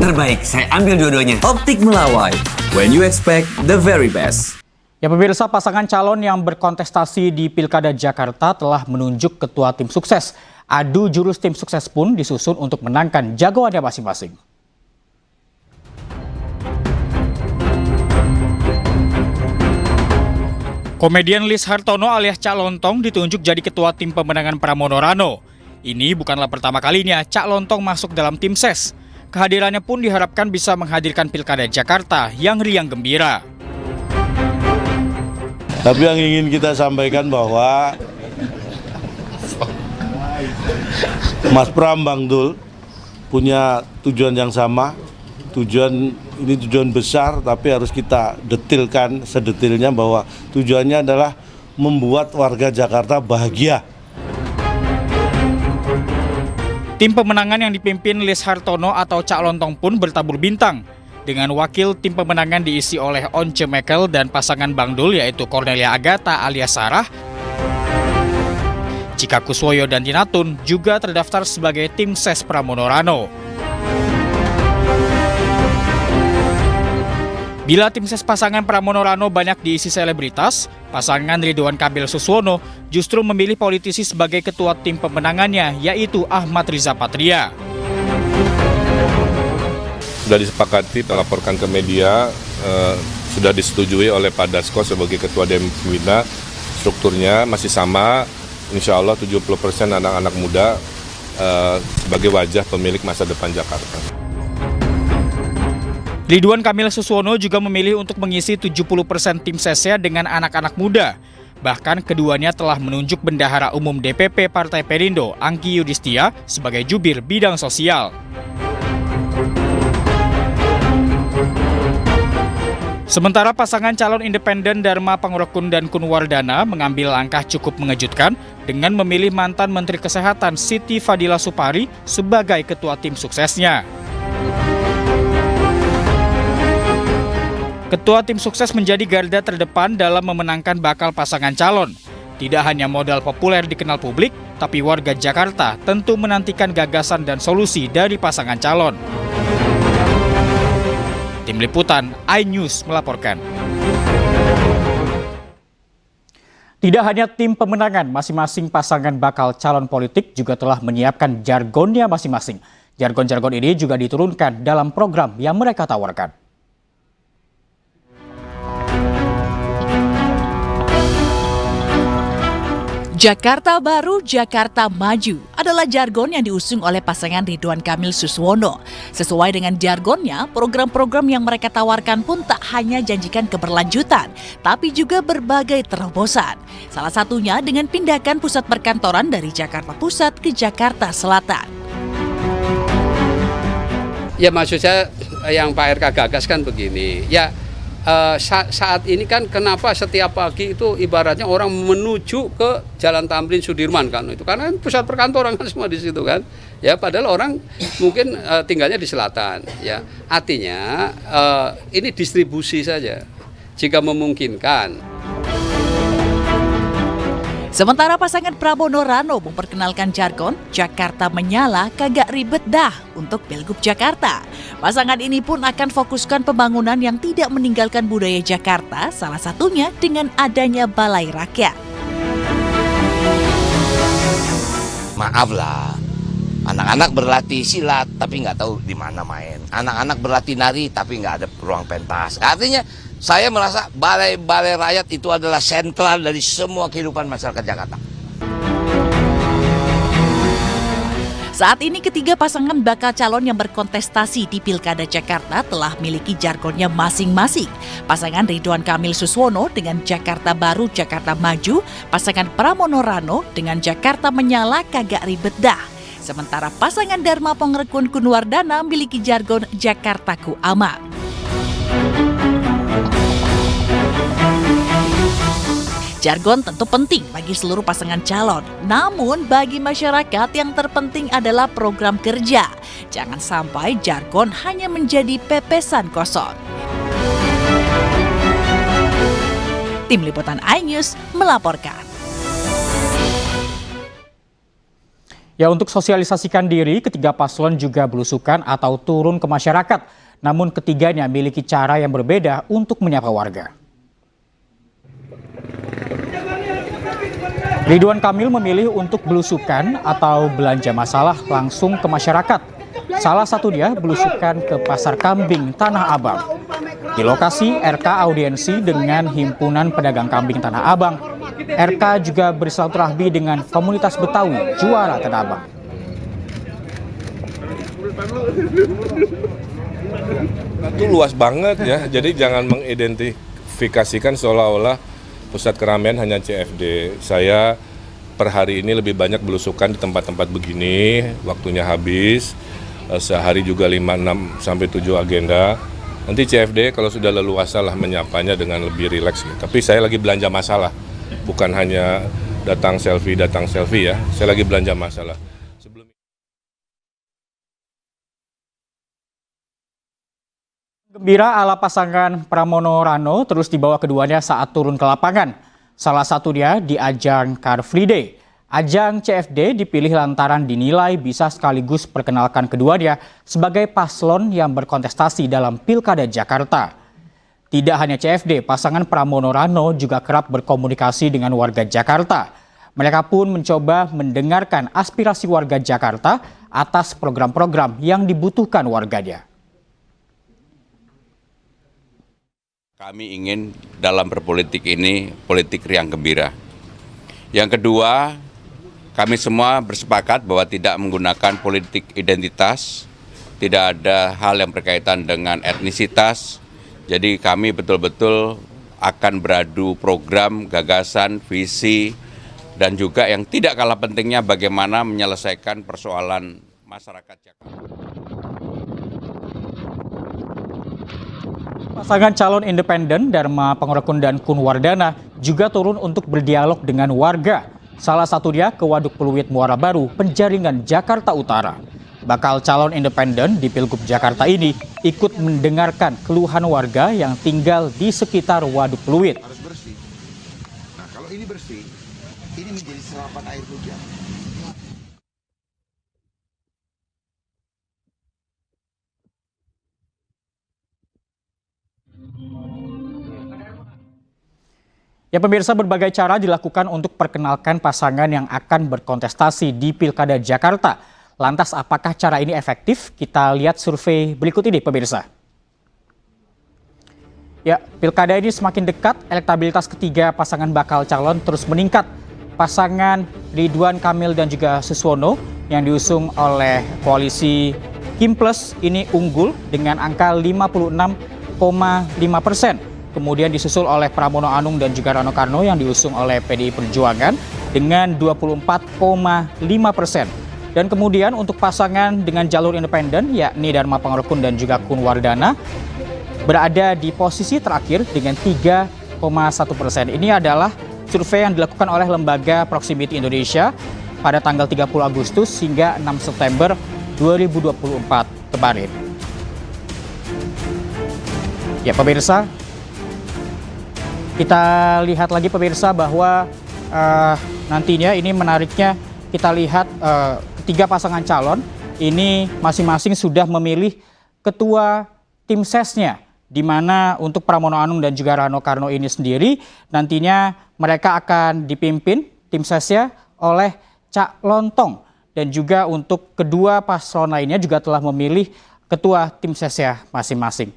terbaik. Saya ambil dua-duanya. Optik Melawai, when you expect the very best. Ya pemirsa, pasangan calon yang berkontestasi di Pilkada Jakarta telah menunjuk ketua tim sukses. Adu jurus tim sukses pun disusun untuk menangkan jagoannya masing-masing. Komedian Lis Hartono alias Cak Lontong ditunjuk jadi ketua tim pemenangan Pramono Rano. Ini bukanlah pertama kalinya Cak Lontong masuk dalam tim ses. Kehadirannya pun diharapkan bisa menghadirkan Pilkada Jakarta yang riang gembira. Tapi yang ingin kita sampaikan bahwa Mas Pram, Bang Dul punya tujuan yang sama. Ini tujuan besar, tapi harus kita detilkan sedetilnya bahwa tujuannya adalah membuat warga Jakarta bahagia. Tim pemenangan yang dipimpin Lis Hartono atau Cak Lontong pun bertabur bintang. Dengan wakil tim pemenangan diisi oleh Once Mekel dan pasangan Bang Dul yaitu Cornelia Agatha alias Sarah. Cika Kuswoyo dan Tinatun juga terdaftar sebagai tim ses Pramono Rano. Bila tim ses pasangan Pramono Rano banyak diisi selebritas, pasangan Ridwan Kamil Suswono justru memilih politisi sebagai ketua tim pemenangannya, yaitu Ahmad Riza Patria. Sudah disepakati, terlaporkan ke media, sudah disetujui oleh Pak Dasko sebagai ketua Dewan Pembina. Strukturnya masih sama, insya Allah 70% anak-anak muda sebagai wajah pemilik masa depan Jakarta. Ridwan Kamil Suswono juga memilih untuk mengisi 70% tim sesnya dengan anak-anak muda. Bahkan keduanya telah menunjuk Bendahara Umum DPP Partai Perindo, Angki Yudhistia, sebagai jubir bidang sosial. Sementara pasangan calon independen Dharma Panguragun dan Kunwardana mengambil langkah cukup mengejutkan dengan memilih mantan Menteri Kesehatan Siti Fadila Supari sebagai ketua tim suksesnya. Ketua tim sukses menjadi garda terdepan dalam memenangkan bakal pasangan calon. Tidak hanya modal populer dikenal publik, tapi warga Jakarta tentu menantikan gagasan dan solusi dari pasangan calon. Tim Liputan iNews melaporkan. Tidak hanya tim pemenangan, masing-masing pasangan bakal calon politik juga telah menyiapkan jargonnya masing-masing. Jargon-jargon ini juga diturunkan dalam program yang mereka tawarkan. Jakarta Baru, Jakarta Maju adalah jargon yang diusung oleh pasangan Ridwan Kamil Suswono. Sesuai dengan jargonnya, program-program yang mereka tawarkan pun tak hanya janjikan keberlanjutan, tapi juga berbagai terobosan. Salah satunya dengan pindahkan pusat perkantoran dari Jakarta Pusat ke Jakarta Selatan. Ya maksud saya yang Pak RK gagas kan begini, ya saat ini kan kenapa setiap pagi itu ibaratnya orang menuju ke Jalan Tamrin Sudirman kan itu karena pusat perkantoran kan semua di situ kan ya padahal orang mungkin tinggalnya di selatan ya artinya ini distribusi saja jika memungkinkan. Sementara pasangan Pramono Rano memperkenalkan jargon Jakarta Menyala Kagak Ribet Dah untuk Pilgub Jakarta. Pasangan ini pun akan fokuskan pembangunan yang tidak meninggalkan budaya Jakarta, salah satunya dengan adanya Balai Rakyat. Maaflah, anak-anak berlatih silat tapi nggak tahu di mana main. Anak-anak berlatih nari tapi nggak ada ruang pentas. Artinya saya merasa balai-balai rakyat itu adalah sentral dari semua kehidupan masyarakat Jakarta. Saat ini ketiga pasangan bakal calon yang berkontestasi di Pilkada Jakarta telah miliki jargonnya masing-masing. Pasangan Ridwan Kamil Suswono dengan Jakarta Baru, Jakarta Maju, pasangan Pramono Rano dengan Jakarta Menyala Kagak Ribet Dah. Sementara pasangan Dharma Panguragun Kunwardana miliki jargon Jakartaku Aman. Jargon tentu penting bagi seluruh pasangan calon. Namun bagi masyarakat yang terpenting adalah program kerja. Jangan sampai jargon hanya menjadi pepesan kosong. Tim Liputan iNews melaporkan. Ya, untuk sosialisasikan diri, ketiga paslon juga belusukan atau turun ke masyarakat. Namun ketiganya memiliki cara yang berbeda untuk menyapa warga. Ridwan Kamil memilih untuk belusukan atau belanja masalah langsung ke masyarakat. Salah satunya belusukan ke Pasar Kambing Tanah Abang. Di lokasi, RK audiensi dengan Himpunan Pedagang Kambing Tanah Abang. RK juga bersilaturahmi dengan komunitas Betawi Juara Tanah Abang. Itu luas banget ya, jadi jangan mengidentifikasikan seolah-olah pusat keramaian hanya CFD. Saya per hari ini lebih banyak belusukan di tempat-tempat begini, waktunya habis, sehari juga 5, 6, sampai 7 agenda. Nanti CFD kalau sudah leluasa lah menyapanya dengan lebih rileks. Tapi saya lagi belanja masalah, bukan hanya datang selfie ya, saya lagi belanja masalah. Gembira ala pasangan Pramono Rano terus dibawa keduanya saat turun ke lapangan. Salah satunya di ajang Car Free Day. Ajang CFD dipilih lantaran dinilai bisa sekaligus perkenalkan keduanya sebagai paslon yang berkontestasi dalam Pilkada Jakarta. Tidak hanya CFD, pasangan Pramono Rano juga kerap berkomunikasi dengan warga Jakarta. Mereka pun mencoba mendengarkan aspirasi warga Jakarta atas program-program yang dibutuhkan warganya. Kami ingin dalam berpolitik ini politik riang gembira. Yang kedua, kami semua bersepakat bahwa tidak menggunakan politik identitas, tidak ada hal yang berkaitan dengan etnisitas. Jadi kami betul-betul akan beradu program, gagasan, visi, dan juga yang tidak kalah pentingnya bagaimana menyelesaikan persoalan masyarakat Jakarta. Pasangan calon independen Dharma Pangerekun dan Kun Wardana juga turun untuk berdialog dengan warga. Salah satunya ke Waduk Pluit Muara Baru, Penjaringan, Jakarta Utara. Bakal calon independen di Pilgub Jakarta ini ikut mendengarkan keluhan warga yang tinggal di sekitar Waduk Pluit. Harus bersih. Nah, kalau ini bersih, ini menjadi serapan air hujan. Ya pemirsa, berbagai cara dilakukan untuk perkenalkan pasangan yang akan berkontestasi di Pilkada Jakarta. Lantas apakah cara ini efektif? Kita lihat survei berikut ini pemirsa. Ya, Pilkada ini semakin dekat, elektabilitas ketiga pasangan bakal calon terus meningkat. Pasangan Ridwan Kamil dan juga Suswono yang diusung oleh koalisi Kim Plus ini unggul dengan angka 56,5%. Kemudian disusul oleh Pramono Anung dan juga Rano Karno yang diusung oleh PDI Perjuangan dengan 24,5%. Dan kemudian untuk pasangan dengan jalur independen yakni Dharma Pangerekun dan juga Kun Wardana berada di posisi terakhir dengan 3,1%. Ini adalah survei yang dilakukan oleh lembaga Proximity Indonesia pada tanggal 30 Agustus hingga 6 September 2024 kemarin. Ya pemirsa, kita lihat lagi pemirsa bahwa nantinya ini menariknya kita lihat ketiga pasangan calon ini masing-masing sudah memilih ketua tim sesnya, di mana untuk Pramono Anung dan juga Rano Karno ini sendiri nantinya mereka akan dipimpin tim sesnya oleh Cak Lontong, dan juga untuk kedua paslon lainnya juga telah memilih ketua tim sesnya masing-masing.